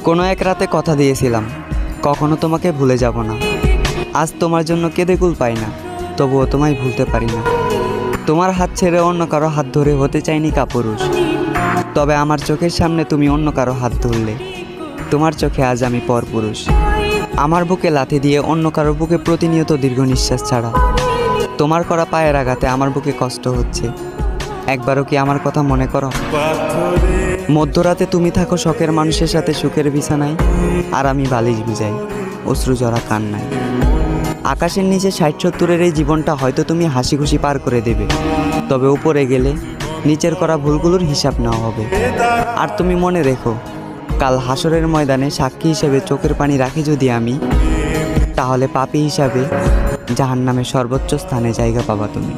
কোনো এক রাতে কথা দিয়েছিলাম কখনো তোমাকে ভুলে যাব না। আজ তোমার জন্য কেঁদে কুল পাই না, তবুও তোমায় ভুলতে পারি না। তোমার হাত ছেড়ে অন্য কারো হাত ধরে হতে চাইনি কাপুরুষ, তবে আমার চোখের সামনে তুমি অন্য কারো হাত ধরলে। তোমার চোখে আজ আমি পরপুরুষ। আমার বুকে লাথি দিয়ে অন্য কারো বুকে প্রতিনিয়ত দীর্ঘ নিঃশ্বাস ছাড়া। তোমার করা পায়ের আঘাতে আমার বুকে কষ্ট হচ্ছে। একবারও কি আমার কথা মনে করো? মধ্যরাতে তুমি থাকো শখের মানুষের সাথে সুখের বিছানায়, আর আমি বালিশ ভিজাই অশ্রু জরা কান্নায়। আকাশের নিচে ৬০-৭০-এর এই জীবনটা হয়তো তুমি হাসি খুশি পার করে দেবে, তবে উপরে গেলে নিচের করা ভুলগুলোর হিসাব নেওয়া হবে। আর তুমি মনে রেখো, কাল হাসরের ময়দানে সাক্ষী হিসেবে চোখের পানি রাখি যদি আমি, তাহলে পাপী হিসাবে জাহান্নামের সর্বোচ্চ স্থানে জায়গা পাবা তুমি।